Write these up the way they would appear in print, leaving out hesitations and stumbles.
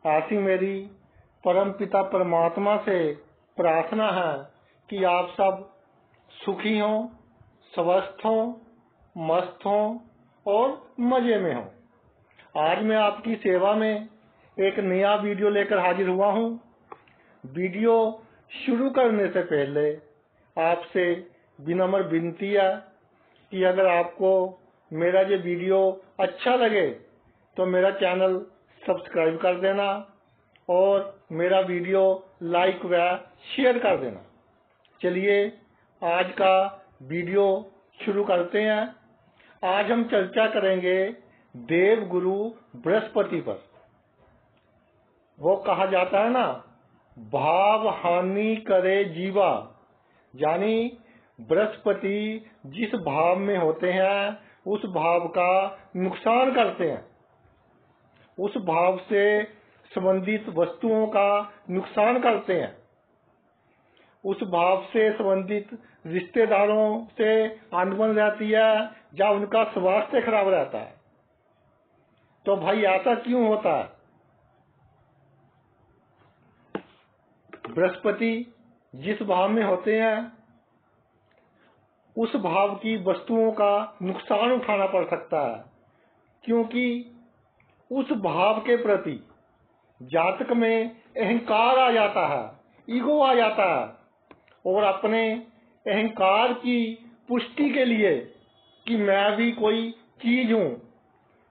ऐसी मेरी परम पिता परमात्मा से प्रार्थना है कि आप सब सुखी हों, स्वस्थ हों, मस्त हों और मजे में हों। आज मैं आपकी सेवा में एक नया वीडियो लेकर हाजिर हुआ हूँ। वीडियो शुरू करने से पहले आपसे विनम्र विनती है कि अगर आपको मेरा ये वीडियो अच्छा लगे तो मेरा चैनल सब्सक्राइब कर देना और मेरा वीडियो लाइक व शेयर कर देना। चलिए आज का वीडियो शुरू करते हैं। आज हम चर्चा करेंगे देव गुरु बृहस्पति पर। वो कहा जाता है ना, भाव हानि करे जीवा, यानी बृहस्पति जिस भाव में होते हैं उस भाव का नुकसान करते हैं, उस भाव से संबंधित वस्तुओं का नुकसान करते हैं, उस भाव से संबंधित रिश्तेदारों से अनबन रहती है या उनका स्वास्थ्य खराब रहता है। तो भाई ऐसा क्यों होता है? बृहस्पति जिस भाव में होते हैं उस भाव की वस्तुओं का नुकसान उठाना पड़ सकता है, क्योंकि उस भाव के प्रति जातक में अहंकार आ जाता है, ईगो आ जाता है और अपने अहंकार की पुष्टि के लिए कि मैं भी कोई चीज हूं,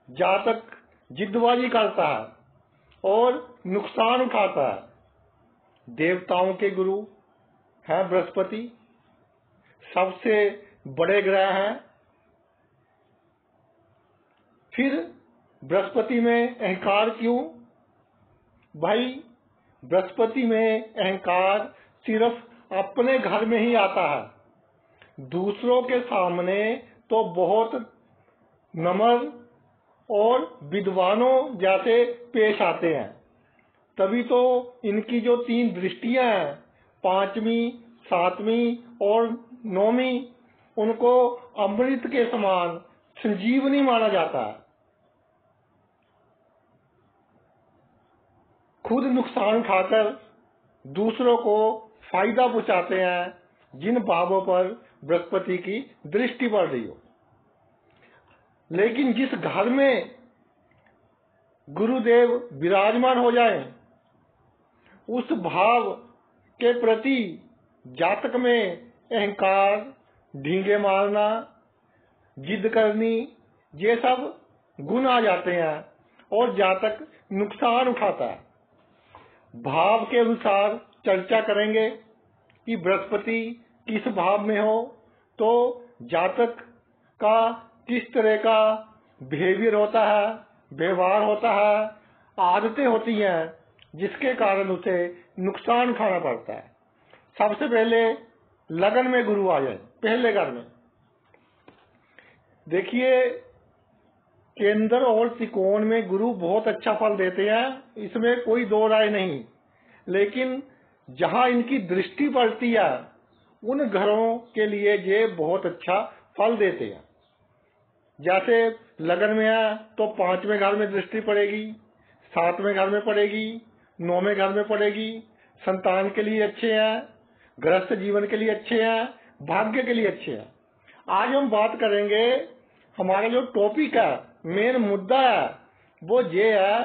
जातक जिद्दबाजी करता है और नुकसान उठाता है। देवताओं के गुरु हैं बृहस्पति, सबसे बड़े ग्रह हैं। फिर बृहस्पति में अहंकार क्यों? भाई बृहस्पति में अहंकार सिर्फ अपने घर में ही आता है, दूसरों के सामने तो बहुत नम्र और विद्वानों जैसे पेश आते हैं। तभी तो इनकी जो 3 दृष्टियां हैं, 5वीं, 7वीं और 9वीं, उनको अमृत के समान संजीवनी माना जाता है। खुद नुकसान उठाकर दूसरों को फायदा पहुंचाते हैं जिन भावों पर बृहस्पति की दृष्टि पड़ रही हो। लेकिन जिस घर में गुरुदेव विराजमान हो जाए उस भाव के प्रति जातक में अहंकार, ढींगे मारना, जिद करनी, ये सब गुण आ जाते हैं और जातक नुकसान उठाता है। भाव के अनुसार चर्चा करेंगे कि बृहस्पति किस भाव में हो तो जातक का किस तरह का बिहेवियर होता है, व्यवहार होता है, आदतें होती हैं जिसके कारण उसे नुकसान उठाना पड़ता है। सबसे पहले लगन में गुरु आ जाए, पहले घर में देखिए, केंद्र और त्रिकोण में गुरु बहुत अच्छा फल देते हैं, इसमें कोई दो राय नहीं। लेकिन जहां इनकी दृष्टि पड़ती है उन घरों के लिए ये बहुत अच्छा फल देते हैं। जैसे लगन में है तो 5वें घर में दृष्टि पड़ेगी, 7वें घर में पड़ेगी, 9वें घर में पड़ेगी। संतान के लिए अच्छे हैं, गृहस्थ जीवन के लिए अच्छे हैं, भाग्य के लिए अच्छे हैं। आज हम बात करेंगे, हमारा जो टॉपिक है, मेन मुद्दा है, वो ये है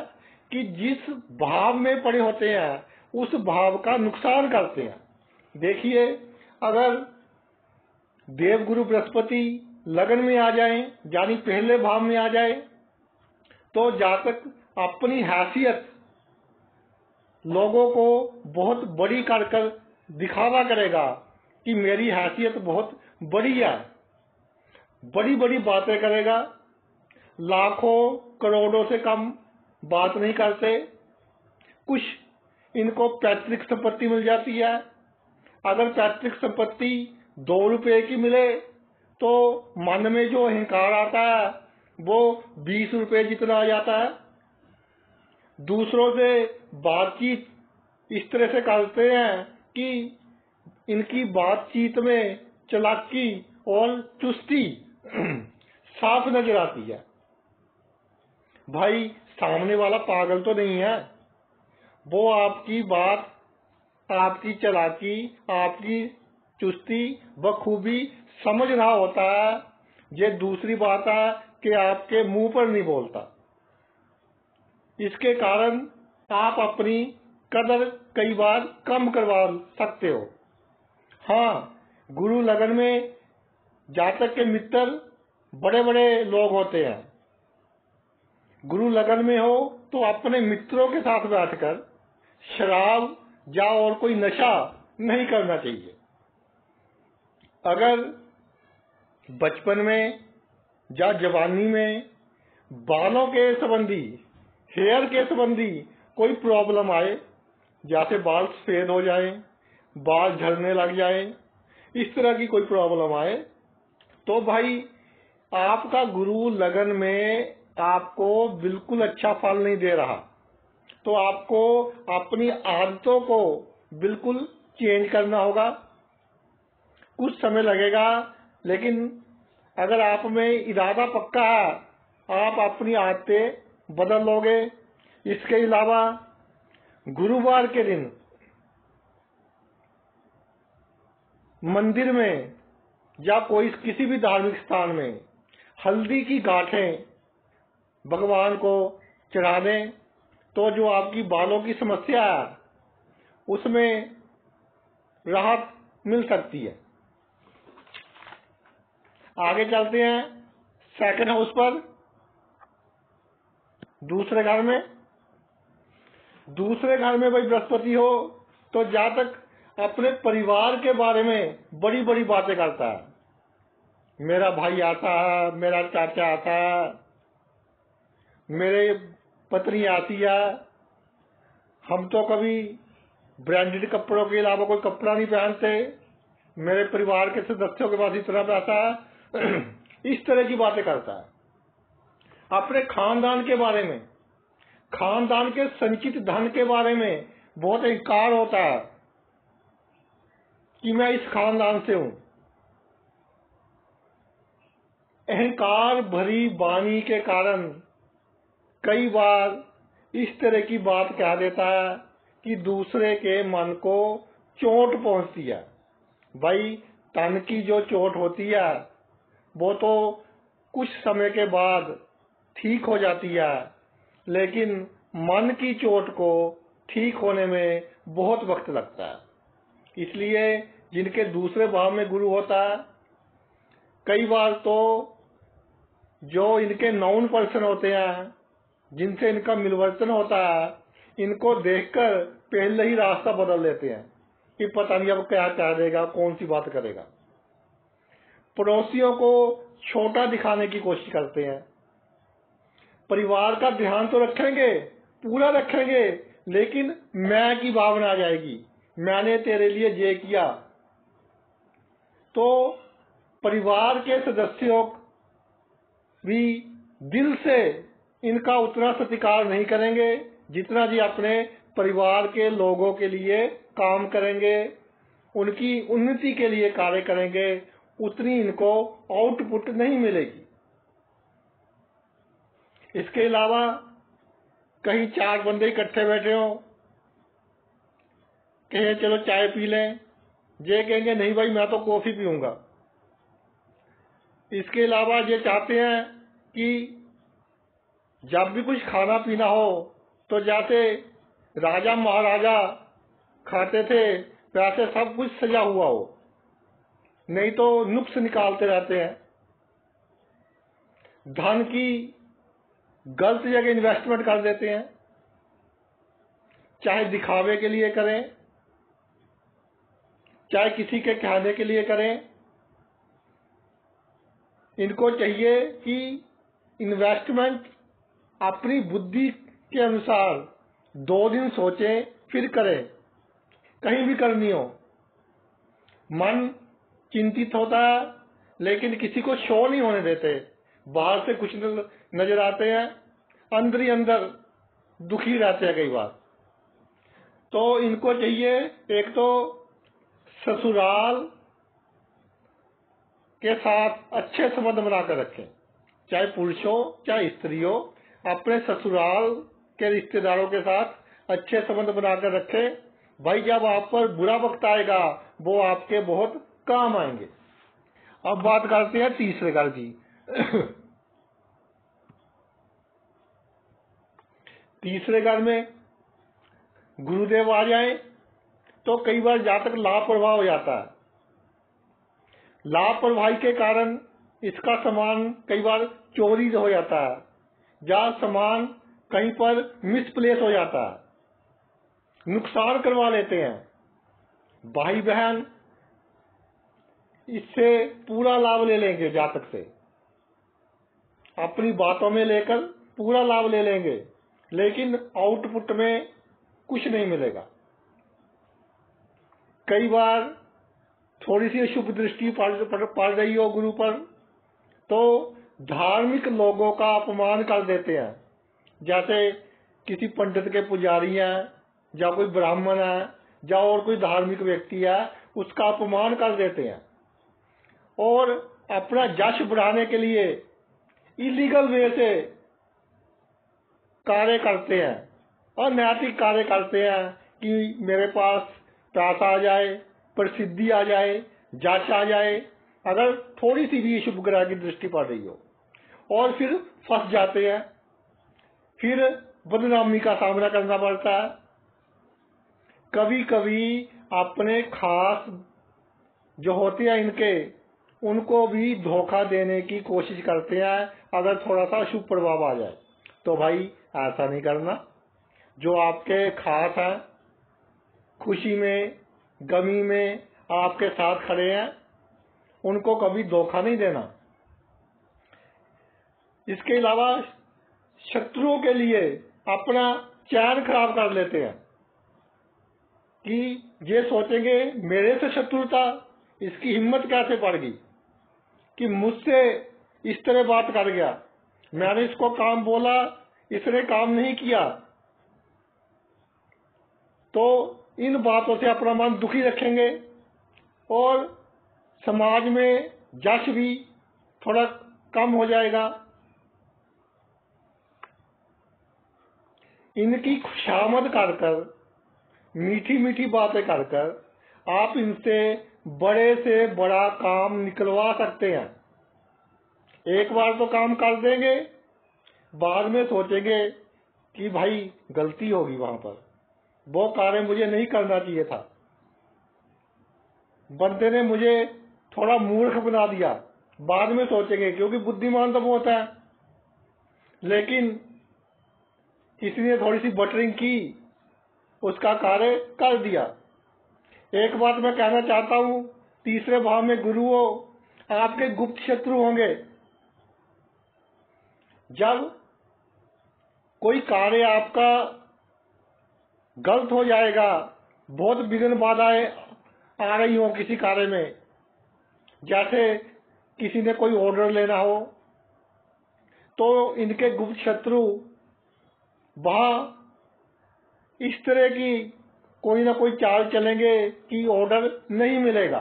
कि जिस भाव में पड़े होते हैं उस भाव का नुकसान करते हैं। देखिए, अगर देवगुरु बृहस्पति लगन में आ जाए, यानी पहले भाव में आ जाए, तो जातक अपनी हैसियत लोगों को बहुत बड़ी कर दिखावा करेगा कि मेरी हैसियत बहुत बड़ी है, बड़ी बड़ी बातें करेगा। लाखों करोड़ों से कम बात नहीं करते। कुछ इनको पैतृक संपत्ति मिल जाती है। अगर पैतृक संपत्ति 2 रुपए की मिले तो मन में जो अहंकार आता है वो 20 रुपए जितना आ जाता है। दूसरों से बातचीत इस तरह से करते हैं कि इनकी बातचीत में चालाकी और चुस्ती साफ नजर आती है। भाई सामने वाला पागल तो नहीं है, वो आपकी बात, आपकी चालाकी, आपकी चुस्ती बखूबी समझ रहा होता है। ये दूसरी बात है कि आपके मुंह पर नहीं बोलता। इसके कारण आप अपनी कदर कई बार कम करवा सकते हो। हाँ, गुरु लगन में जातक के मित्र बड़े बड़े लोग होते हैं। गुरु लगन में हो तो अपने मित्रों के साथ बैठकर शराब या और कोई नशा नहीं करना चाहिए। अगर बचपन में या जवानी में बालों के संबंधी, हेयर के संबंधी कोई प्रॉब्लम आए, जैसे बाल सफेद हो जाए, बाल झड़ने लग जाए, इस तरह की कोई प्रॉब्लम आए, तो भाई आपका गुरु लगन में आपको बिल्कुल अच्छा फल नहीं दे रहा। तो आपको अपनी आदतों को बिल्कुल चेंज करना होगा। कुछ समय लगेगा, लेकिन अगर आप में इरादा पक्का है, आप अपनी आदतें बदल लोगे। इसके अलावा गुरुवार के दिन मंदिर में या कोई किसी भी धार्मिक स्थान में हल्दी की गांठें भगवान को चढ़ा दें, तो जो आपकी बालों की समस्या है उसमें राहत मिल सकती है। आगे चलते हैं सेकंड हाउस पर। दूसरे घर में भाई बृहस्पति हो तो जातक अपने परिवार के बारे में बड़ी बड़ी बातें करता है। मेरा भाई आता है, मेरा चाचा आता है, मेरे पत्नी आती है, हम तो कभी ब्रांडेड कपड़ों के अलावा कोई कपड़ा नहीं पहनते, मेरे परिवार के सदस्यों के पास इतना पैसा है। इस तरह की बातें करता है। अपने खानदान के बारे में, खानदान के संचित धन के बारे में बहुत अहंकार होता है कि मैं इस खानदान से हूं। अहंकार भरी वाणी के कारण कई बार इस तरह की बात कह देता है कि दूसरे के मन को चोट पहुंचती है। भाई तन की जो चोट होती है वो तो कुछ समय के बाद ठीक हो जाती है, लेकिन मन की चोट को ठीक होने में बहुत वक्त लगता है। इसलिए जिनके दूसरे भाव में गुरु होता है, कई बार तो जो इनके नॉन पर्सन होते हैं, जिनसे इनका मिलवर्तन होता है, इनको देखकर पहले ही रास्ता बदल लेते हैं कि पता नहीं अब क्या कह देगा, कौन सी बात करेगा। पड़ोसियों को छोटा दिखाने की कोशिश करते हैं। परिवार का ध्यान तो रखेंगे, पूरा रखेंगे, लेकिन मैं की भावना आ जाएगी, मैंने तेरे लिए ये किया। तो परिवार के सदस्यों भी दिल से इनका उतना सत्कार नहीं करेंगे जितना जी अपने परिवार के लोगों के लिए काम करेंगे, उनकी उन्नति के लिए कार्य करेंगे, उतनी इनको आउटपुट नहीं मिलेगी। इसके अलावा कहीं चार बंदे इकट्ठे बैठे हो, कहे चलो चाय पी लें, ये कहेंगे नहीं भाई मैं तो कॉफी पीऊंगा। इसके अलावा ये चाहते हैं कि जब भी कुछ खाना पीना हो तो जैसे राजा महाराजा खाते थे वैसे सब कुछ सजा हुआ हो, नहीं तो नुक्स निकालते रहते हैं। धन की गलत जगह इन्वेस्टमेंट कर देते हैं, चाहे दिखावे के लिए करें, चाहे किसी के कहने के लिए करें। इनको चाहिए कि इन्वेस्टमेंट अपनी बुद्धि के अनुसार 2 दिन सोचें फिर करें। कहीं भी करनी हो, मन चिंतित होता है लेकिन किसी को शो नहीं होने देते। बाहर से कुछ नजर आते हैं, अंदर ही अंदर दुखी रहते हैं कई बार। तो इनको चाहिए एक तो ससुराल के साथ अच्छे संबंध बनाकर रखें, चाहे पुरुष हो चाहे स्त्री हो, अपने ससुराल के रिश्तेदारों के साथ अच्छे संबंध बनाकर रखे। भाई जब आप पर बुरा वक्त आएगा वो आपके बहुत काम आएंगे। अब बात करते हैं तीसरे घर की। तीसरे घर में गुरुदेव आ जाए तो कई बार जातक लापरवाह हो जाता है। लापरवाही के कारण इसका सामान कई बार चोरी हो जाता है, या सामान कहीं पर मिसप्लेस हो जाता है, नुकसान करवा लेते हैं। भाई बहन इससे पूरा लाभ ले लेंगे, जातक से अपनी बातों में लेकर पूरा लाभ ले लेंगे, लेकिन आउटपुट में कुछ नहीं मिलेगा। कई बार थोड़ी सी शुभ दृष्टि पड़ रही हो गुरु पर तो धार्मिक लोगों का अपमान कर देते हैं। जैसे किसी पंडित के पुजारी हैं, या कोई ब्राह्मण है, या और कोई धार्मिक व्यक्ति है, उसका अपमान कर देते हैं और अपना यश बढ़ाने के लिए इलीगल वे से कार्य करते हैं, अनैतिक कार्य करते हैं कि मेरे पास पैसा आ जाए, प्रसिद्धि आ जाए, यश आ जाए, अगर थोड़ी सी भी शुभ ग्रह की दृष्टि पड़ रही हो, और फिर फंस जाते हैं, फिर बदनामी का सामना करना पड़ता है। कभी कभी अपने खास जो होते हैं इनके, उनको भी धोखा देने की कोशिश करते हैं अगर थोड़ा सा शुभ प्रभाव आ जाए। तो भाई ऐसा नहीं करना। जो आपके खास हैं, खुशी में गमी में आपके साथ खड़े हैं, उनको कभी धोखा नहीं देना। इसके अलावा शत्रुओं के लिए अपना चैन खराब कर लेते हैं कि ये सोचेंगे मेरे से शत्रुता, इसकी हिम्मत कैसे पड़ गई कि मुझसे इस तरह बात कर गया, मैंने इसको काम बोला, इसने काम नहीं किया। तो इन बातों से अपना मन दुखी रखेंगे और समाज में यश भी थोड़ा कम हो जाएगा। इनकी खुशामद कर कर, मीठी मीठी बातें कर कर आप इनसे बड़े से बड़ा काम निकलवा सकते हैं। एक बार तो काम कर देंगे, बाद में सोचेंगे कि भाई गलती होगी, वहां पर वो कार्य मुझे नहीं करना चाहिए था, बंदे ने मुझे थोड़ा मूर्ख बना दिया। बाद में सोचेंगे, क्योंकि बुद्धिमान तो बहुत है, लेकिन किसी ने थोड़ी सी बटरिंग की, उसका कार्य कर दिया। एक बात मैं कहना चाहता हूं, तीसरे भाव में गुरु हो, आपके गुप्त शत्रु होंगे। जब कोई कार्य आपका गलत हो जाएगा, बहुत विघ्न बाधाएं आ रही हो किसी कार्य में, जैसे किसी ने कोई ऑर्डर लेना हो, तो इनके गुप्त शत्रु वहां इस तरह की कोई ना कोई चाल चलेंगे कि ऑर्डर नहीं मिलेगा।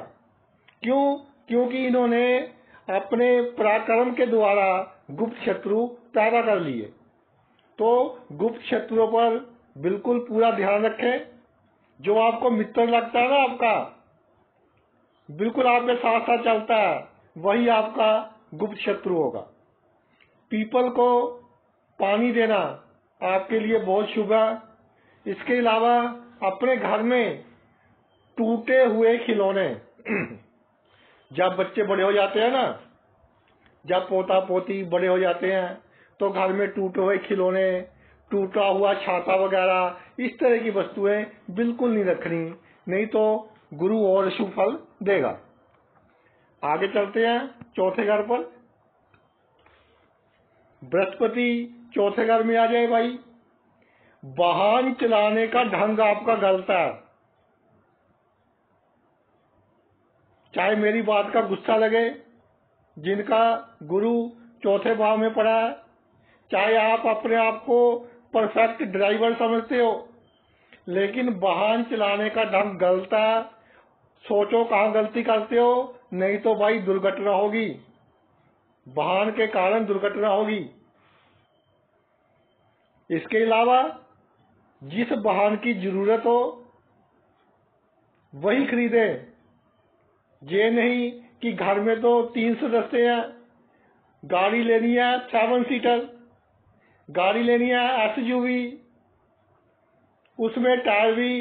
क्यों? क्योंकि इन्होंने अपने पराक्रम के द्वारा गुप्त शत्रु पैदा कर लिए। तो गुप्त शत्रुओं पर बिल्कुल पूरा ध्यान रखें। जो आपको मित्र लगता है ना, आपका बिल्कुल आपके साथ साथ चलता है, वही आपका गुप्त शत्रु होगा। पीपल को पानी देना आपके लिए बहुत शुभ है। इसके अलावा अपने घर में टूटे हुए खिलौने जब बच्चे बड़े हो जाते हैं ना, जब पोता पोती बड़े हो जाते हैं, तो घर में टूटे हुए खिलौने, टूटा हुआ छाता वगैरह, इस तरह की वस्तुएं बिल्कुल नहीं रखनी, नहीं तो गुरु और शुभ फल देगा। आगे चलते हैं चौथे घर पर। बृहस्पति चौथे घर में आ जाए भाई, वाहन चलाने का ढंग आपका गलत है। चाहे मेरी बात का गुस्सा लगे, जिनका गुरु चौथे भाव में पड़ा है, चाहे आप अपने आप को परफेक्ट ड्राइवर समझते हो, लेकिन वाहन चलाने का ढंग गलत है। सोचो कहाँ गलती करते हो, नहीं तो भाई दुर्घटना होगी, वाहन के कारण दुर्घटना होगी। इसके अलावा जिस वाहन की जरूरत हो वही खरीदे। ये नहीं कि घर में तो 3 सदस्य हैं, गाड़ी लेनी है 7 सीटर, गाड़ी लेनी है SUV, उसमें टायर भी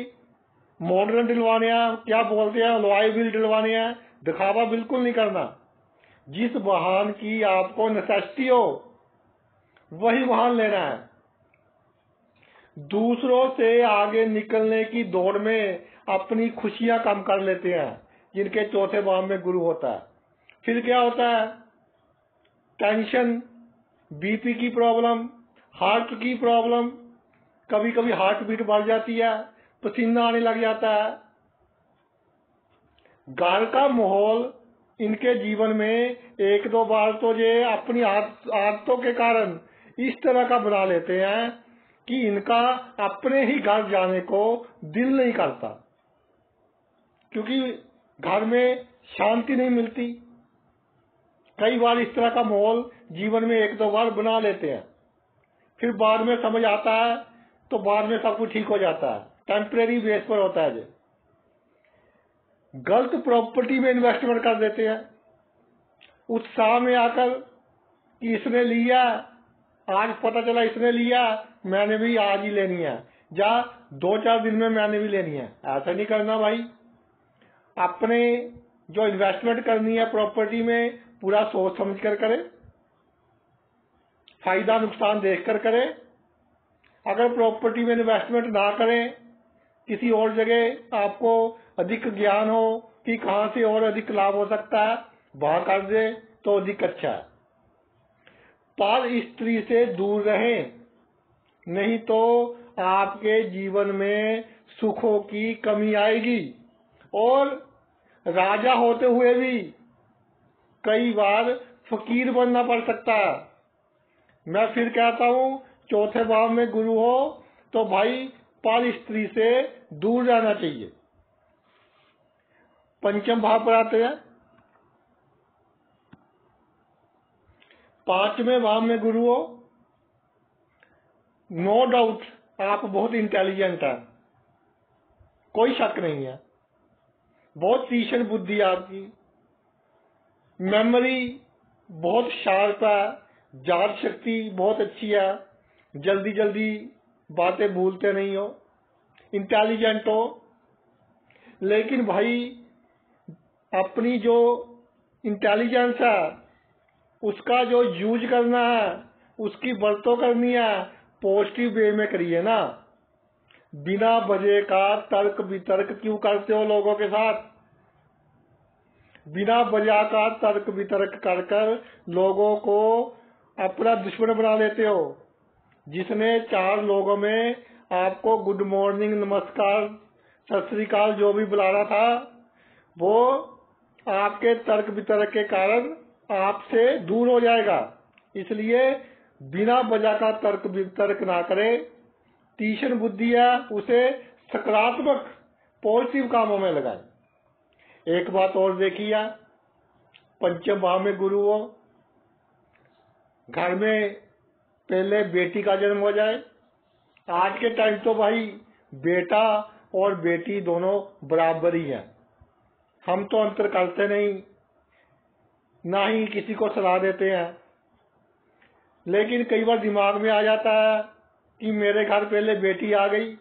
मॉडर्न डलवाने हैं, क्या बोलते हैं अलॉय व्हील डलवाने हैं। दिखावा बिल्कुल नहीं करना। जिस वाहन की आपको नेसेसिटी हो वही वाहन लेना है। दूसरों से आगे निकलने की दौड़ में अपनी खुशियां कम कर लेते हैं जिनके चौथे भाव में गुरु होता है। फिर क्या होता है, टेंशन, BP की प्रॉब्लम, हार्ट की प्रॉब्लम, कभी कभी हार्ट बीट बढ़ जाती है, पसीना आने लग जाता है। घर का माहौल इनके जीवन में एक दो बार तो ये अपनी आदतों के कारण इस तरह का बना लेते हैं कि इनका अपने ही घर जाने को दिल नहीं करता, क्योंकि घर में शांति नहीं मिलती। कई बार इस तरह का माहौल जीवन में एक दो बार बना लेते हैं, फिर बाद में समझ आता है तो बाद में सब कुछ ठीक हो जाता है, टेम्परेरी बेस पर होता है। जो गलत प्रॉपर्टी में इन्वेस्टमेंट कर देते हैं उत्साह में आकर कि इसने लिया, आज पता चला इसने लिया, मैंने भी आज ही लेनी है, या 2-4 दिन में मैंने भी लेनी है। ऐसा नहीं करना भाई। अपने जो इन्वेस्टमेंट करनी है प्रॉपर्टी में पूरा सोच समझ कर करें, फायदा नुकसान देखकर करें। अगर प्रॉपर्टी में इन्वेस्टमेंट ना करें, किसी और जगह आपको अधिक ज्ञान हो कि कहां से और अधिक लाभ हो सकता है, वहां कर दे तो अधिक अच्छा है। पर स्त्री से दूर रहें, नहीं तो आपके जीवन में सुखों की कमी आएगी और राजा होते हुए भी कई बार फकीर बनना पड़ सकता है। मैं फिर कहता हूं, चौथे भाव में गुरु हो तो भाई पर स्त्री से दूर रहना चाहिए। पंचम भाव पर आते हैं। 5वें भाव में गुरु हो, नो डाउट आप बहुत इंटेलिजेंट है, कोई शक नहीं है। बहुत तीक्ष्ण बुद्धि आपकी, मेमोरी बहुत शार्प है, याद शक्ति बहुत अच्छी है, जल्दी जल्दी बातें भूलते नहीं हो, इंटेलिजेंट हो। लेकिन भाई अपनी जो इंटेलिजेंस है उसका जो यूज करना है, उसकी बरतों करनी है, पॉजिटिव वे में करिए ना। बिना वजह का तर्क वितर्क क्यों करते हो लोगों के साथ? बिना वजह का तर्क वितर्क कर कर लोगों को अपना दुश्मन बना लेते हो। जिसने 4 लोगों में आपको गुड मॉर्निंग, नमस्कार, सत श्री अकाल जो भी बुलाना था, वो आपके तर्क वितर्क के कारण आपसे दूर हो जाएगा। इसलिए बिना वजह का तर्क वितर्क ना करें। तीक्ष्ण बुद्धि है, उसे सकारात्मक पॉजिटिव कामों में लगाएं। एक बात और देखिए, पंचम भाव में गुरु हो, घर में पहले बेटी का जन्म हो जाए। आज के टाइम तो भाई बेटा और बेटी दोनों बराबर ही हैं। हम तो अंतर करते नहीं, ना ही किसी को सलाह देते हैं। लेकिन कई बार दिमाग में आ जाता है कि मेरे घर पहले बेटी आ गई,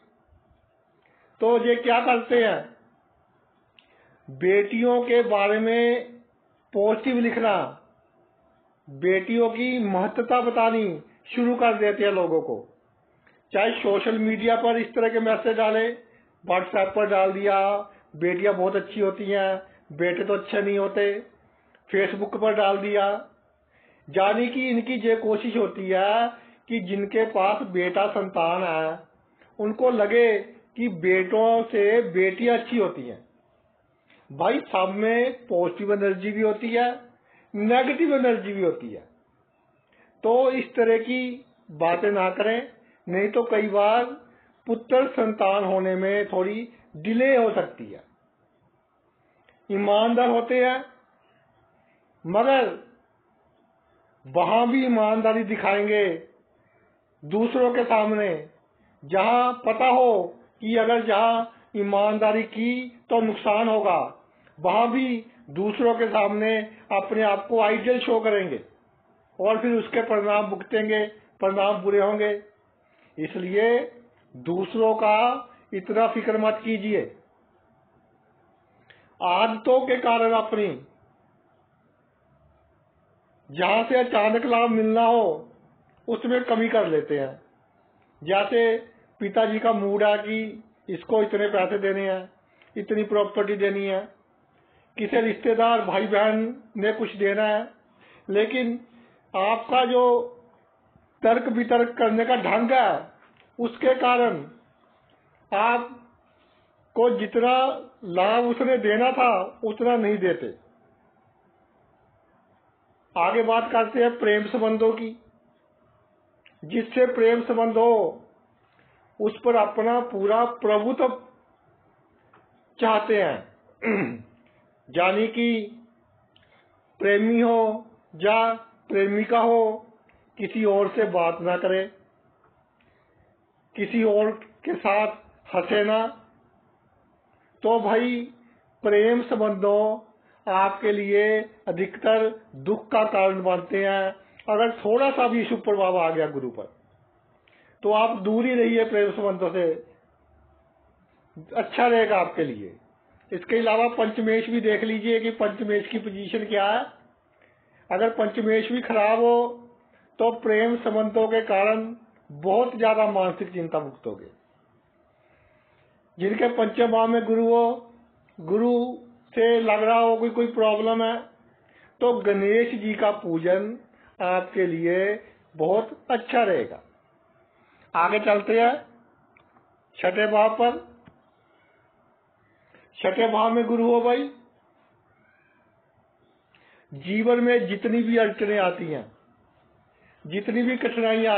तो ये क्या करते हैं, बेटियों के बारे में पॉजिटिव लिखना, बेटियों की महत्वता बतानी शुरू कर देते हैं लोगों को। चाहे सोशल मीडिया पर इस तरह के मैसेज डाले, व्हाट्सएप पर डाल दिया बेटियां बहुत अच्छी होती हैं, बेटे तो अच्छे नहीं होते, फेसबुक पर डाल दिया। यानी कि इनकी ये कोशिश होती है कि जिनके पास बेटा संतान है उनको लगे कि बेटों से बेटियां अच्छी होती हैं। भाई सब में पॉजिटिव एनर्जी भी होती है, नेगेटिव एनर्जी भी होती है। तो इस तरह की बातें ना करें, नहीं तो कई बार पुत्र संतान होने में थोड़ी डिले हो सकती है। ईमानदार होते हैं, मगर वहां भी ईमानदारी दिखाएंगे दूसरों के सामने जहाँ पता हो कि अगर जहाँ ईमानदारी की तो नुकसान होगा, वहां भी दूसरों के सामने अपने आप को आइडियल शो करेंगे और फिर उसके परिणाम भुगतेंगे, परिणाम बुरे होंगे। इसलिए दूसरों का इतना फिक्र मत कीजिए। आदतों के कारण अपनी जहां से अचानक लाभ मिलना हो उसमें कमी कर लेते हैं। जैसे पिताजी का मूड है कि इसको इतने पैसे देने हैं, इतनी प्रॉपर्टी देनी है, किसी रिश्तेदार भाई बहन ने कुछ देना है, लेकिन आपका जो तर्क वितर्क करने का ढंग है उसके कारण आपको जितना लाभ उसने देना था उतना नहीं देते। आगे बात करते हैं प्रेम संबंधों की। जिससे प्रेम संबंध हो उस पर अपना पूरा प्रभुत्व चाहते हैं। यानी कि प्रेमी हो या प्रेमिका हो, किसी और से बात ना करे, किसी और के साथ हंसे ना। तो भाई प्रेम संबंधों आपके लिए अधिकतर दुख का कारण बनते हैं। अगर थोड़ा सा भी शुभ प्रभाव आ गया गुरु पर तो आप दूर ही रहिए प्रेम संबंधों से, अच्छा रहेगा आपके लिए। इसके अलावा पंचमेश भी देख लीजिए कि पंचमेश की पोजीशन क्या है। अगर पंचमेश भी खराब हो तो प्रेम संबंधों के कारण बहुत ज्यादा मानसिक चिंता मुक्त होगे। जिनके पंचम भाव में गुरु हो, गुरु से लग रहा हो कोई प्रॉब्लम है, तो गणेश जी का पूजन आपके लिए बहुत अच्छा रहेगा। आगे चलते हैं छठे भाव पर। छठे भाव में गुरु हो भाई, जीवन में जितनी भी अड़चने आती हैं, जितनी भी कठिनाइयां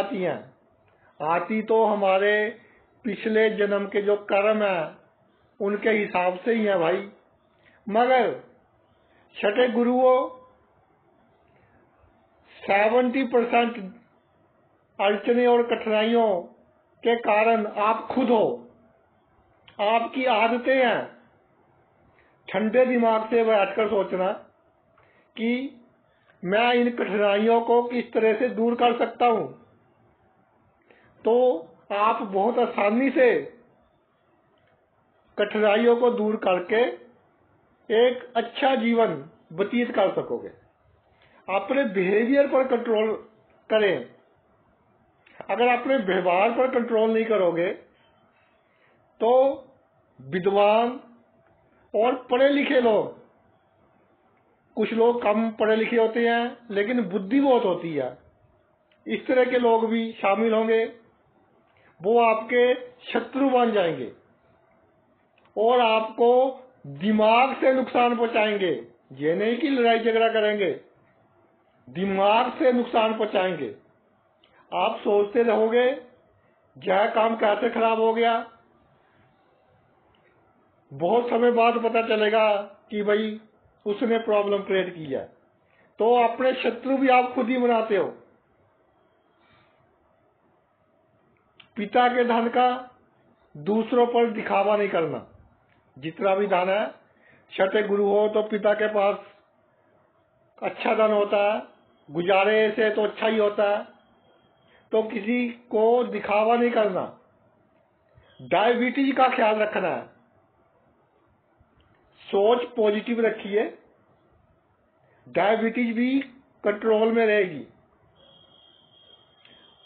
आती तो हमारे पिछले जन्म के जो कर्म है उनके हिसाब से ही है भाई। मगर छठे गुरु हो 70% अड़चने और कठिनाइयों के कारण आप खुद हो। आपकी आदतें हैं ठंडे दिमाग से बैठकर सोचना कि मैं इन कठिनाइयों को किस तरह से दूर कर सकता हूं, तो आप बहुत आसानी से कठिनाइयों को दूर करके एक अच्छा जीवन व्यतीत कर सकोगे। अपने बिहेवियर पर कंट्रोल करें। अगर अपने व्यवहार पर कंट्रोल नहीं करोगे तो विद्वान और पढ़े लिखे लोग, कुछ लोग कम पढ़े लिखे होते हैं लेकिन बुद्धि बहुत होती है, इस तरह के लोग भी शामिल होंगे। वो आपके शत्रु बन जाएंगे और आपको दिमाग से नुकसान पहुंचाएंगे। ये नहीं कि लड़ाई झगड़ा करेंगे, दिमाग से नुकसान पहुंचाएंगे। आप सोचते रहोगे यह काम कैसे खराब हो गया, बहुत समय बाद पता चलेगा कि भाई उसने प्रॉब्लम क्रिएट की है। तो अपने शत्रु भी आप खुद ही बनाते हो। पिता के धन का दूसरों पर दिखावा नहीं करना। जितना भी धन है, छठे गुरु हो तो पिता के पास अच्छा धन होता है, गुजारे से तो अच्छा ही होता है, तो किसी को दिखावा नहीं करना। डायबिटीज का ख्याल रखना है, सोच पॉजिटिव रखिए, डायबिटीज भी कंट्रोल में रहेगी।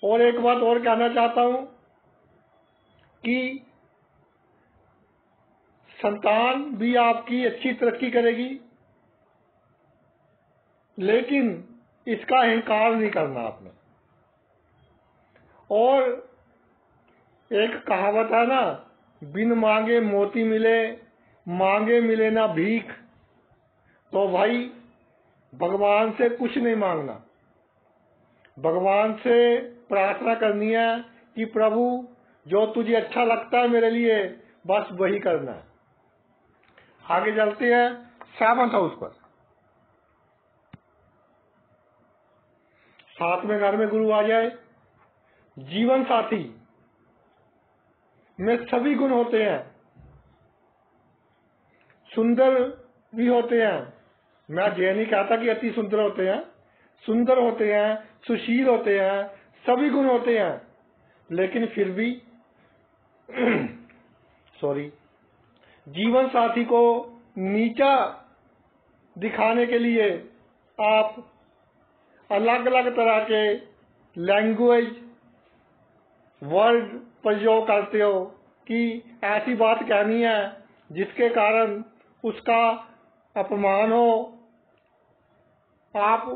और एक बात और कहना चाहता हूं कि संतान भी आपकी अच्छी तरक्की करेगी, लेकिन इसका अहंकार नहीं करना आपने। और एक कहावत है ना, बिन मांगे मोती मिले, मांगे मिले ना भीख। तो भाई भगवान से कुछ नहीं मांगना, भगवान से प्रार्थना करनी है कि प्रभु जो तुझे अच्छा लगता है मेरे लिए बस वही करना है। आगे चलते हैं 7वें हाउस पर। 7वें घर में गुरु आ जाए, जीवन साथी में सभी गुण होते हैं, सुंदर भी होते हैं। मैं ये नहीं कहता कि अति सुंदर होते हैं, सुंदर होते हैं, सुशील होते हैं, सभी गुण होते हैं। लेकिन फिर भी सॉरी, जीवन साथी को नीचा दिखाने के लिए आप अलग अलग तरह के लैंग्वेज वर्ड प्रयोग करते हो कि ऐसी बात कहनी है जिसके कारण उसका अपमान हो। आप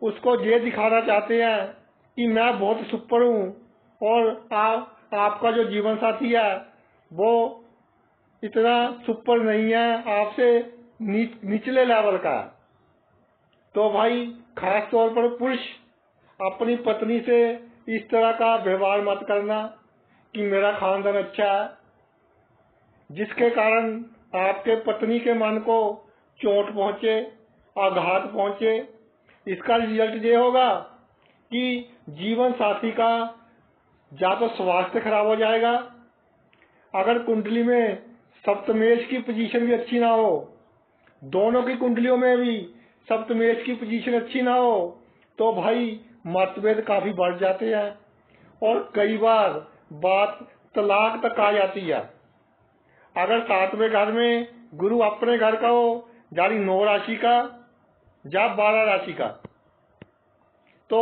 उसको ये दिखाना चाहते हैं कि मैं बहुत सुपर हूँ और आपका जो जीवन साथी है वो इतना सुपर नहीं है, आपसे निचले लेवल का। तो भाई खास तौर पर पुरुष अपनी पत्नी से इस तरह का व्यवहार मत करना कि मेरा खानदान अच्छा है, जिसके कारण आपके पत्नी के मन को चोट पहुंचे, आघात पहुंचे। इसका रिजल्ट ये होगा कि जीवन साथी का या तो स्वास्थ्य खराब हो जाएगा, अगर कुंडली में सप्तमेश की पोजीशन भी अच्छी ना हो, दोनों की कुंडलियों में भी सप्तमेश की पोजीशन अच्छी ना हो, तो भाई मतभेद काफी बढ़ जाते हैं और कई बार बात तलाक तक आ जाती है। अगर सातवें घर में गुरु अपने घर का हो, यानी 9 राशि का या 12 राशि का, तो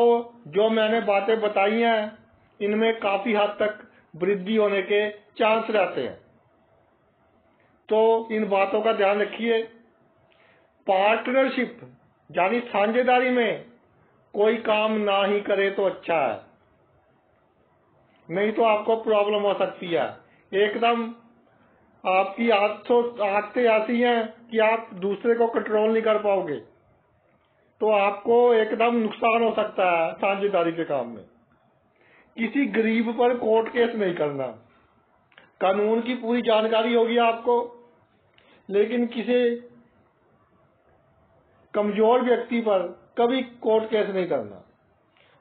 जो मैंने बातें बताई हैं इनमें काफी हद तक वृद्धि होने के चांस रहते हैं। तो इन बातों का ध्यान रखिए। पार्टनरशिप यानी साझेदारी में कोई काम ना ही करे तो अच्छा है, नहीं तो आपको प्रॉब्लम हो सकती है। एकदम आपकी आदतें ऐसी हैं कि आप दूसरे को कंट्रोल नहीं कर पाओगे, तो आपको एकदम नुकसान हो सकता है साझेदारी के काम में। किसी गरीब पर कोर्ट केस नहीं करना। कानून की पूरी जानकारी होगी आपको, लेकिन किसी कमजोर व्यक्ति पर कभी कोर्ट केस नहीं करना।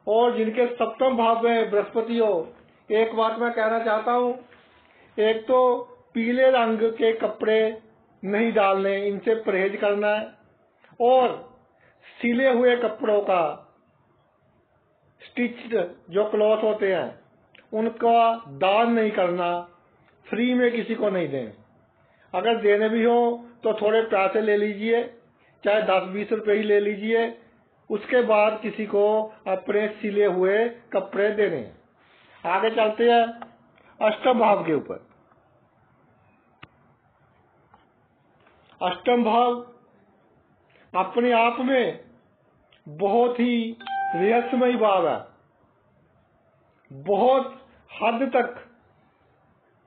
और जिनके सप्तम भाव में बृहस्पति हो, एक बात मैं कहना चाहता हूं, एक तो पीले रंग के कपड़े नहीं डालने, इनसे परहेज करना है। और सिले हुए कपड़ों का, स्टिच्ड जो क्लॉथ होते हैं उनका दान नहीं करना, फ्री में किसी को नहीं दें। अगर देने भी हो तो थोड़े पैसे ले लीजिए, चाहे 10-20 रुपए ही ले लीजिए, उसके बाद किसी को अपने सिले हुए कपड़े देने। आगे चलते हैं अष्टम भाव के ऊपर। अष्टम भाव अपने आप में बहुत ही रहस्यमय भाव है। बहुत हद तक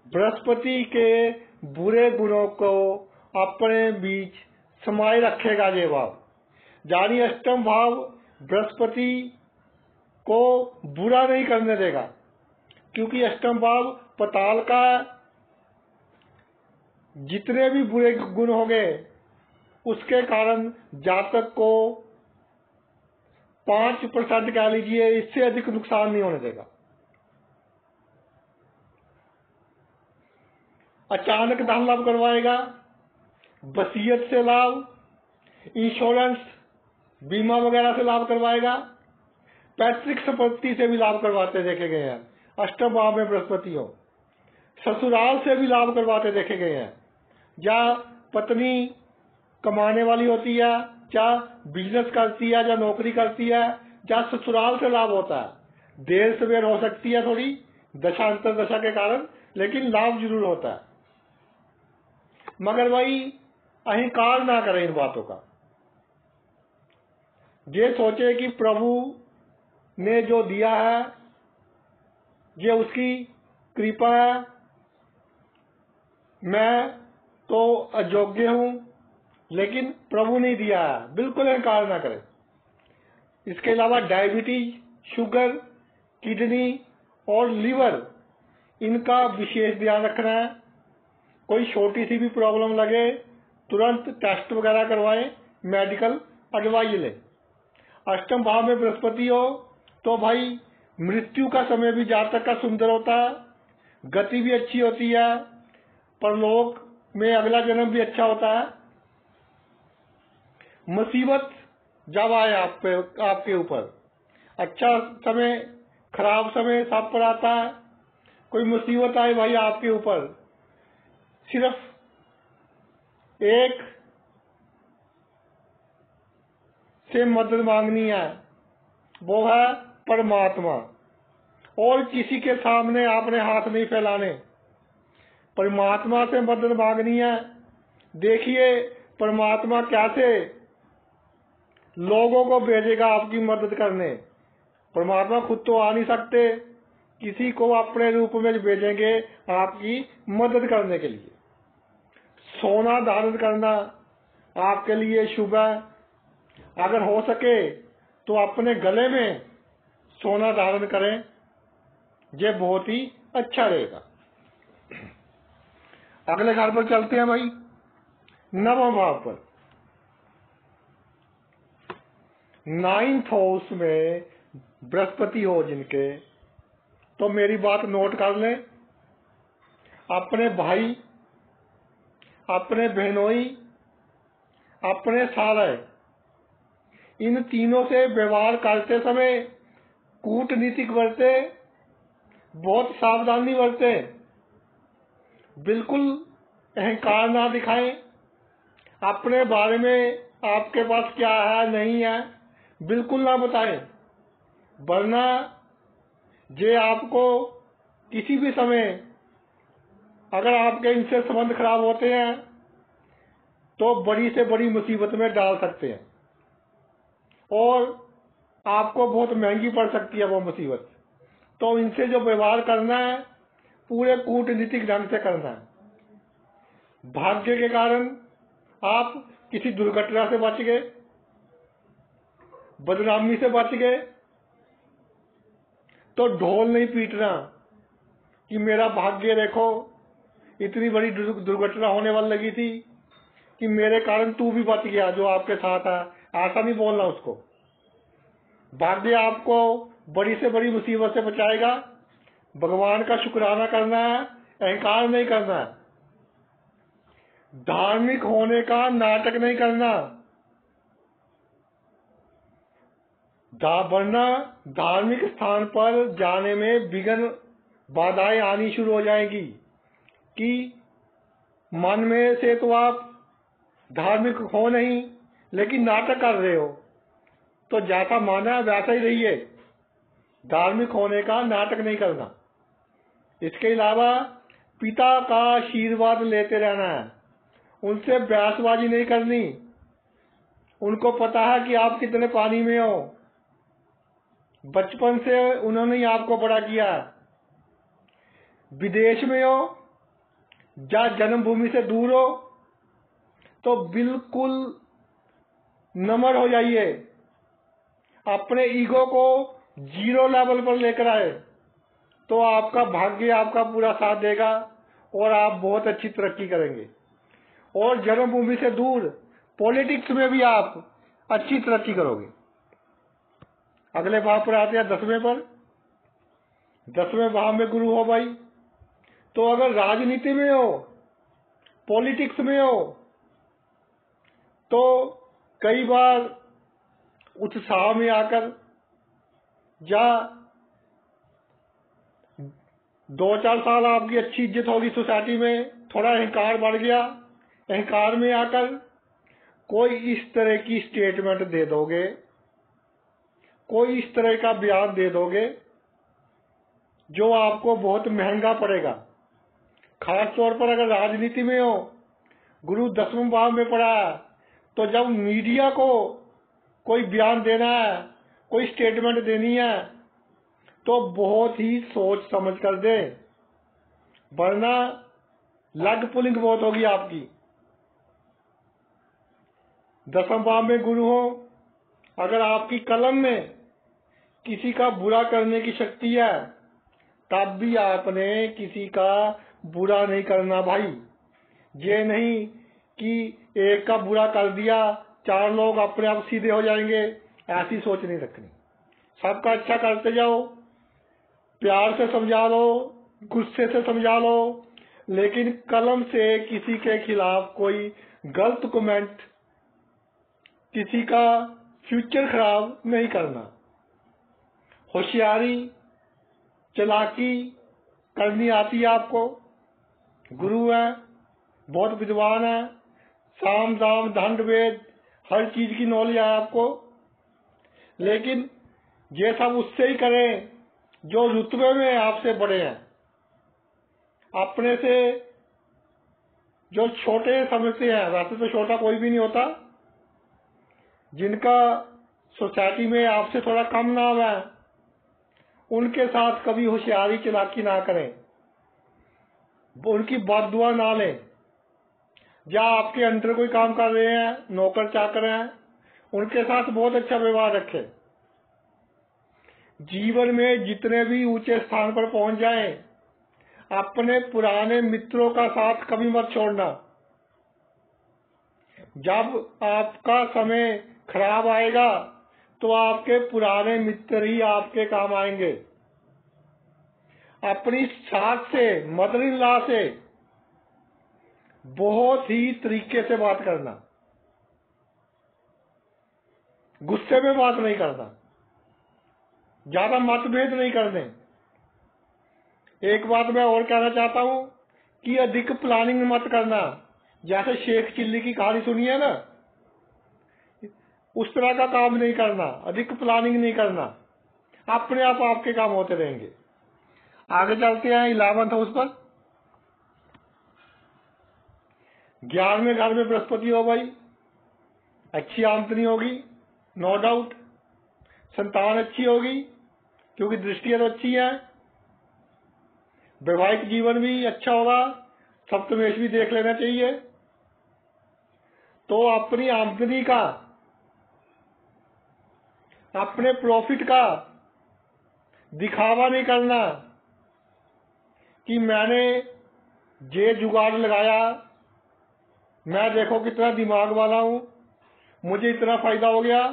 बृहस्पति के बुरे गुणों को अपने बीच समाये रखेगा ये भाव। यानी अष्टम भाव बृहस्पति को बुरा नहीं करने देगा, क्योंकि अष्टम भाव पताल का, जितने भी बुरे गुण होंगे उसके कारण जातक को 5% कह लीजिए, इससे अधिक नुकसान नहीं होने देगा। अचानक धन लाभ करवाएगा, वसीयत से लाभ, इंश्योरेंस बीमा वगैरह से लाभ करवाएगा, पैतृक संपत्ति से भी लाभ करवाते देखे गए हैं अष्टम भाव में बृहस्पति हो। ससुराल से भी लाभ करवाते देखे गए हैं। या पत्नी कमाने वाली होती है, या बिजनेस करती है, या नौकरी करती है, या ससुराल से लाभ होता है। देर सवेर हो सकती है थोड़ी दशा अंतर दशा के कारण, लेकिन लाभ जरूर होता है। मगर भाई अहंकार ना करें इन बातों का। ये सोचे कि प्रभु ने जो दिया है ये उसकी कृपा है, मैं तो अयोग्य हूं, लेकिन प्रभु ने दिया है, बिल्कुल अहंकार ना करें। इसके अलावा डायबिटीज, शुगर, किडनी और लिवर, इनका विशेष ध्यान रखना है। कोई छोटी सी भी प्रॉब्लम लगे तुरंत टेस्ट वगैरह करवाएं, मेडिकल एडवाइस लें। अष्टम भाव में बृहस्पति हो तो भाई मृत्यु का समय भी जातक का सुंदर होता है। गति भी अच्छी होती है, परलोक में अगला जन्म भी अच्छा होता है। मुसीबत जब आए आपके ऊपर, अच्छा समय खराब समय सब पर आता है, कोई मुसीबत आए भाई आपके ऊपर, सिर्फ एक से मदद मांगनी है, वो है परमात्मा। और किसी के सामने आपने हाथ नहीं फैलाने, परमात्मा से मदद मांगनी है। देखिए परमात्मा कैसे लोगों को भेजेगा आपकी मदद करने। परमात्मा खुद तो आ नहीं सकते, किसी को अपने रूप में भेजेंगे आपकी मदद करने के लिए। सोना धारण करना आपके लिए शुभ है। अगर हो सके तो अपने गले में सोना धारण करें, ये बहुत ही अच्छा रहेगा। अगले घर पर चलते हैं भाई, नवम भाव पर। 9th हाउस में बृहस्पति हो जिनके, तो मेरी बात नोट कर लें। अपने भाई, अपने बहनोई, अपने साले, इन तीनों से व्यवहार करते समय कूटनीतिक बरते, बहुत सावधानी बरते, बिल्कुल अहंकार ना दिखाएं। अपने बारे में आपके पास क्या है नहीं है बिल्कुल ना बताएं, वरना जे आपको किसी भी समय अगर आपके इनसे संबंध खराब होते हैं तो बड़ी से बड़ी मुसीबत में डाल सकते हैं और आपको बहुत महंगी पड़ सकती है वो मुसीबत। तो इनसे जो व्यवहार करना है पूरे कूटनीतिक ढंग से करना है। भाग्य के कारण आप किसी दुर्घटना से बच गए, बदनामी से बच गए, तो ढोल नहीं पीटना कि मेरा भाग्य देखो इतनी बड़ी दुर्घटना होने वाली लगी थी कि मेरे कारण तू भी बच गया जो आपके साथ है, ऐसा नहीं बोलना उसको। भाग्य आपको बड़ी से बड़ी मुसीबत से बचाएगा। भगवान का शुक्राना करना है, अहंकार नहीं करना है। धार्मिक होने का नाटक नहीं करना, वरना धार्मिक स्थान पर जाने में विघ्न बाधाएं आनी शुरू हो जाएंगी कि मन में से तो आप धार्मिक हो नहीं लेकिन नाटक कर रहे हो, तो जैसा माना है वैसा ही रहिए। धार्मिक होने का नाटक नहीं करना। इसके अलावा पिता का आशीर्वाद लेते रहना है, उनसे बहसबाजी नहीं करनी। उनको पता है कि आप कितने पानी में हो, बचपन से उन्होंने ही आपको बड़ा किया। विदेश में हो या जन्मभूमि से दूर हो तो बिल्कुल नम्र हो जाइए, अपने ईगो को 0 लेवल पर लेकर आए, तो आपका भाग्य आपका पूरा साथ देगा और आप बहुत अच्छी तरक्की करेंगे। और जन्मभूमि से दूर पॉलिटिक्स में भी आप अच्छी तरक्की करोगे। अगले भाव पर आते हैं 10वें पर। 10वें भाव में गुरु हो भाई, तो अगर राजनीति में हो, पॉलिटिक्स में हो, तो कई बार उत्साह में आकर या 2-4 साल आपकी अच्छी इज्जत होगी सोसाइटी में, थोड़ा अहंकार बढ़ गया, अहंकार में आकर कोई इस तरह की स्टेटमेंट दे दोगे, कोई इस तरह का बयान दे दोगे जो आपको बहुत महंगा पड़ेगा। खास तौर पर अगर राजनीति में हो, गुरु 10वें भाव में पड़ा, तो जब मीडिया को कोई बयान देना है, कोई स्टेटमेंट देनी है, तो बहुत ही सोच समझ कर दे, वरना लग पुलिंग बहुत होगी आपकी। 10वें भाव में गुरु हो, अगर आपकी कलम में किसी का बुरा करने की शक्ति है, तब भी आपने किसी का बुरा नहीं करना भाई। ये नहीं कि एक का बुरा कर दिया 4 लोग अपने आप सीधे हो जाएंगे, ऐसी सोच नहीं रखनी। सबका अच्छा करते जाओ, प्यार से समझा लो, गुस्से से समझा लो, लेकिन कलम से किसी के खिलाफ कोई गलत कमेंट, किसी का फ्यूचर खराब नहीं करना। होशियारी चालाकी करनी आती है आपको, गुरु है, बहुत विद्वान है, साम दाम दंड वेद हर चीज की नॉलेज है आपको, लेकिन ये सब उससे ही करें जो रुतबे में आपसे बड़े हैं। अपने से जो छोटे समझते हैं, वैसे तो छोटा कोई भी नहीं होता, जिनका सोसाइटी में आपसे थोड़ा कम नाम है, उनके साथ कभी होशियारी चालाकी ना करें, उनकी बददुआ ना लें। या आपके अंडर कोई काम कर रहे हैं, नौकर चाकर हैं, उनके साथ बहुत अच्छा व्यवहार रखें। जीवन में जितने भी ऊंचे स्थान पर पहुंच जाएं, अपने पुराने मित्रों का साथ कभी मत छोड़ना। जब आपका समय खराब आएगा तो आपके पुराने मित्र ही आपके काम आएंगे। अपनी सास से, मदर इन लॉ से बहुत ही तरीके से बात करना, गुस्से में बात नहीं करना, ज्यादा मतभेद नहीं करने। एक बात मैं और कहना चाहता हूं कि अधिक प्लानिंग मत करना। जैसे शेख चिल्ली की कहानी सुनी है ना, उस तरह का काम नहीं करना, अधिक प्लानिंग नहीं करना, अपने आप आपके काम होते रहेंगे। आगे चलते हैं 11वें हाउस पर। 11वें घर में बृहस्पति हो भाई, अच्छी आमदनी होगी, नो डाउट। संतान अच्छी होगी क्योंकि दृष्टियां तो अच्छी है। वैवाहिक जीवन भी अच्छा होगा, सप्तमेश भी देख लेना चाहिए। तो अपनी आमदनी का, अपने प्रॉफिट का दिखावा नहीं करना कि मैंने ये जुगाड़ लगाया, मैं देखो कितना दिमाग वाला हूं, मुझे इतना फायदा हो गया।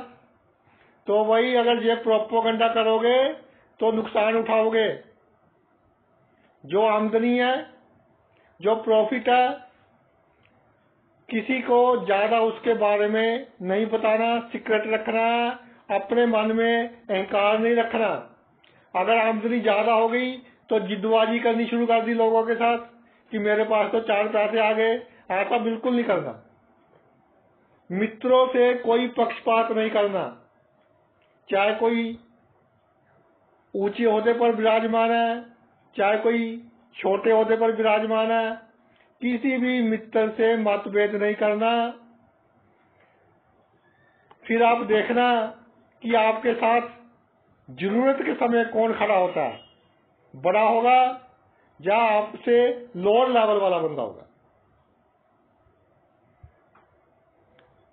तो भाई अगर ये प्रोपोगंडा करोगे तो नुकसान उठाओगे। जो आमदनी है, जो प्रॉफिट है, किसी को ज्यादा उसके बारे में नहीं बताना, सीक्रेट रखना, अपने मन में अहंकार नहीं रखना। अगर आमदनी ज्यादा हो गई तो जिद्दबाजी करनी शुरू कर दी लोगों के साथ कि मेरे पास तो 4 पैसे आ गए, ऐसा बिल्कुल नहीं करना। मित्रों से कोई पक्षपात नहीं करना, चाहे कोई ऊंचे ओहदे पर विराजमान है, चाहे कोई छोटे ओहदे पर विराजमान है, किसी भी मित्र से मतभेद नहीं करना। फिर आप देखना कि आपके साथ जरूरत के समय कौन खड़ा होता है, बड़ा होगा या आपसे लोअर लेवल वाला बंदा होगा।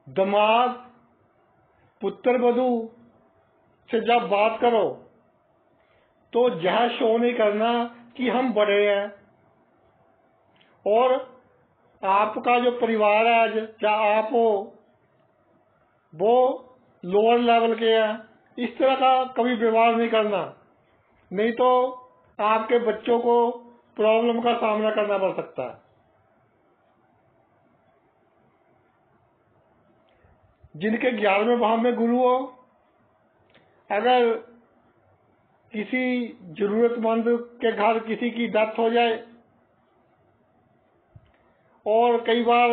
दामाद पुत्र वधू से जब बात करो तो यह शो नहीं करना कि हम बड़े हैं और आपका जो परिवार है, क्या आप हो, वो लोअर लेवल के हैं। इस तरह का कभी व्यवहार नहीं करना, नहीं तो आपके बच्चों को प्रॉब्लम का सामना करना पड़ सकता है। जिनके 11वें भाव में गुरु हो, अगर किसी जरूरतमंद के घर किसी की डेथ हो जाए, और कई बार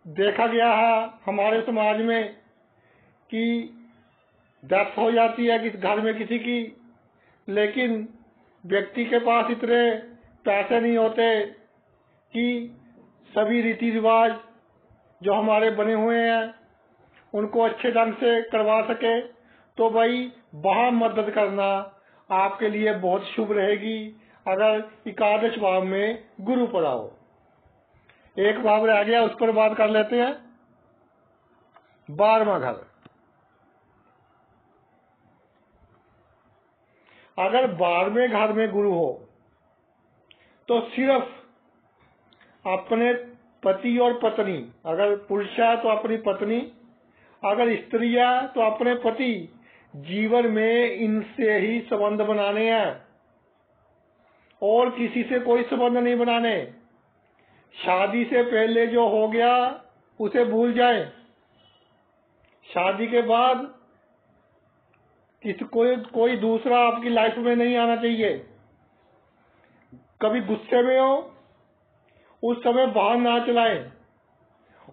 देखा गया है हमारे समाज में कि डेथ हो जाती है किस घर में किसी की, लेकिन व्यक्ति के पास इतने पैसे नहीं होते कि सभी रीति रिवाज जो हमारे बने हुए हैं उनको अच्छे ढंग से करवा सके। तो भाई वहां मदद करना आपके लिए बहुत शुभ रहेगी अगर एकादश भाव में गुरु पड़ा हो। एक भाव रह गया, उस पर बात कर लेते हैं। 12वां घर। अगर 12वें घर में गुरु हो तो सिर्फ अपने पति और पत्नी, अगर पुरुष है तो अपनी पत्नी, अगर स्त्री है तो अपने पति, जीवन में इनसे ही संबंध बनाने हैं और किसी से कोई संबंध नहीं बनाने। शादी से पहले जो हो गया उसे भूल जाए। शादी के बाद कोई दूसरा आपकी लाइफ में नहीं आना चाहिए। कभी गुस्से में हो उस समय वाहन ना चलाएं,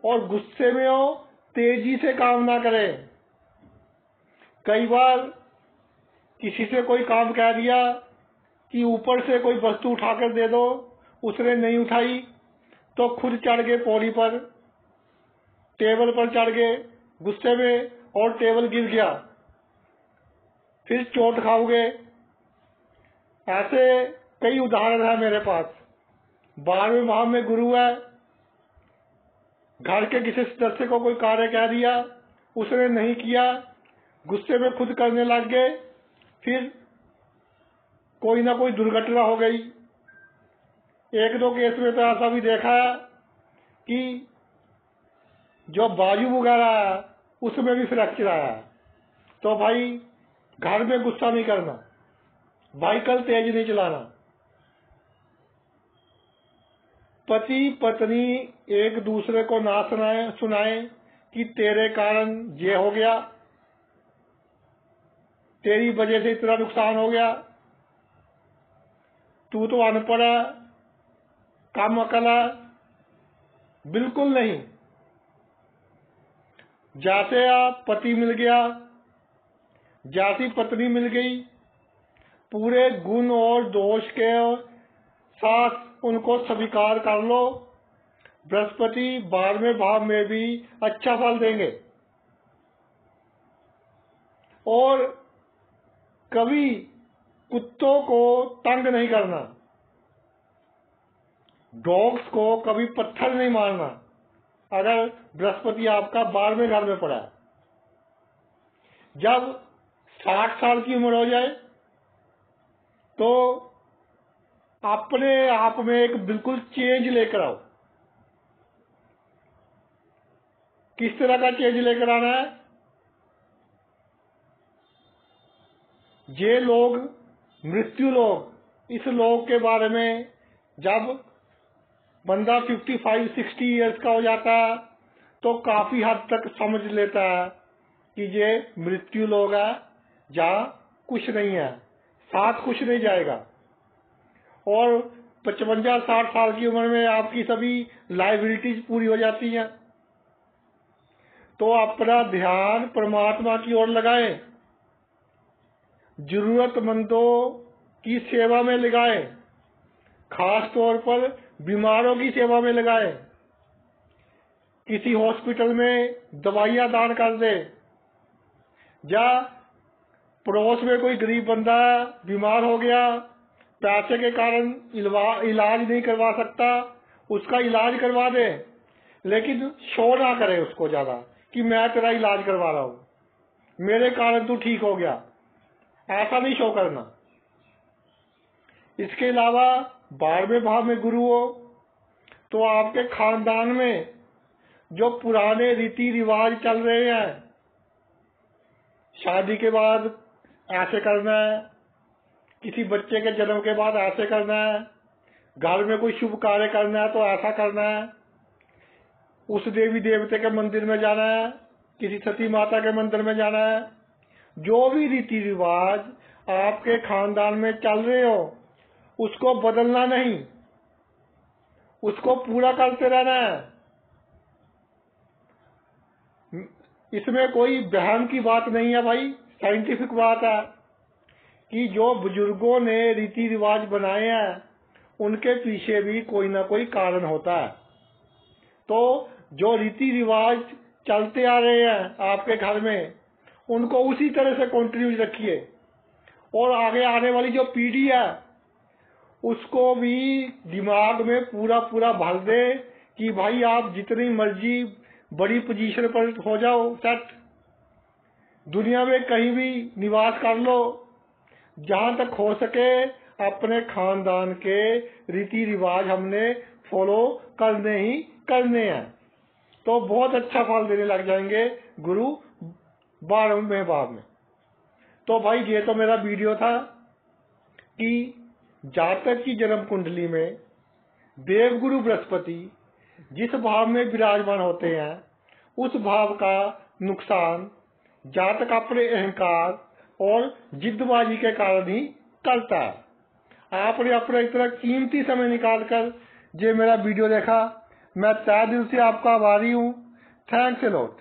और गुस्से में हो तेजी से काम ना करें। कई बार किसी से कोई काम कह दिया कि ऊपर से कोई वस्तु उठाकर दे दो, उसने नहीं उठाई तो खुद चढ़ गए पौड़ी पर, टेबल पर चढ़ गए गुस्से में, और टेबल गिर गया, फिर चोट खाओगे। ऐसे कई उदाहरण है मेरे पास। 12वें भाव में गुरु है, घर के किसी सदस्य को कोई कार्य कह दिया, उसने नहीं किया, गुस्से में खुद करने लग गए, फिर कोई ना कोई दुर्घटना हो गई। एक दो केस में तो ऐसा भी देखा है कि जो बाजू वगैरह है उसमें भी फ्रैक्चर आया। तो भाई घर में गुस्सा नहीं करना, व्हीकल तेज नहीं चलाना। पति पत्नी एक दूसरे को ना सुनाए कि तेरे कारण ये हो गया, तेरी वजह से इतना नुकसान हो गया, तू तो अनपढ़ है, कम अकल है। बिल्कुल नहीं। जैसे आप पति मिल गया, जैसी पत्नी मिल गई, पूरे गुण और दोष के साथ उनको स्वीकार कर लो। बृहस्पति 12वें भाव में भी अच्छा फल देंगे। और कभी कुत्तों को तंग नहीं करना, डॉग्स को कभी पत्थर नहीं मारना अगर बृहस्पति आपका 12वें घर में पड़ा है। जब 60 साल की उम्र हो जाए तो अपने आप में एक बिल्कुल चेंज लेकर आओ। किस तरह का चेंज लेकर आना है? ये लोग मृत्यु लोग, इस लोग के बारे में जब बंदा 55-60 ईयर्स का हो जाता है तो काफी हद तक समझ लेता है कि ये मृत्यु लोग है, जहाँ कुछ नहीं है, साथ कुछ नहीं जाएगा। और 55-60 साल की उम्र में आपकी सभी लायबिलिटीज पूरी हो जाती हैं। तो अपना ध्यान परमात्मा की ओर लगाएं, जरूरतमंदों की सेवा में लगाएं, खास तौर पर बीमारों की सेवा में लगाएं। किसी हॉस्पिटल में दवाइयां दान कर दे, या पड़ोस में कोई गरीब बंदा बीमार हो गया, पैसे के कारण इलाज नहीं करवा सकता, उसका इलाज करवा दे, लेकिन शो ना करे उसको ज्यादा कि मैं तेरा इलाज करवा रहा हूं, मेरे कारण तू ठीक हो गया, ऐसा नहीं शो करना। इसके अलावा 12वें भाव में गुरु हो तो आपके खानदान में जो पुराने रीति रिवाज चल रहे हैं, शादी के बाद ऐसे करना है, किसी बच्चे के जन्म के बाद ऐसे करना है, घर में कोई शुभ कार्य करना है तो ऐसा करना है, उस देवी देवते के मंदिर में जाना है, किसी सती माता के मंदिर में जाना है। जो भी रीति रिवाज आपके खानदान में चल रहे हो उसको बदलना नहीं, उसको पूरा करते रहना है। इसमें कोई बहम की बात नहीं है भाई, साइंटिफिक बात है कि जो बुजुर्गों ने रीति रिवाज बनाए हैं उनके पीछे भी कोई ना कोई कारण होता है। तो जो रीति रिवाज चलते आ रहे हैं आपके घर में, उनको उसी तरह से कंटिन्यू रखिए, और आगे आने वाली जो पीढ़ी है उसको भी दिमाग में पूरा पूरा भर दे कि भाई आप जितनी मर्जी बड़ी पोजीशन पर हो जाओ सेट, दुनिया में कहीं भी निवास कर लो, जहां तक हो सके अपने खानदान के रीति रिवाज हमने फॉलो करने ही करने हैं। तो बहुत अच्छा फल देने लग जाएंगे गुरु 12वें भाव में। तो भाई ये तो मेरा वीडियो था कि जातक की जन्म कुंडली में देवगुरु बृहस्पति जिस भाव में विराजमान होते हैं उस भाव का नुकसान जातक अपने अहंकार और जिद्दबाजी के कारण ही करता है। आपने अपना इतना कीमती समय निकालकर जो मेरा वीडियो देखा, मैं तहे दिल से आपका आभारी हूँ। Thanks a lot.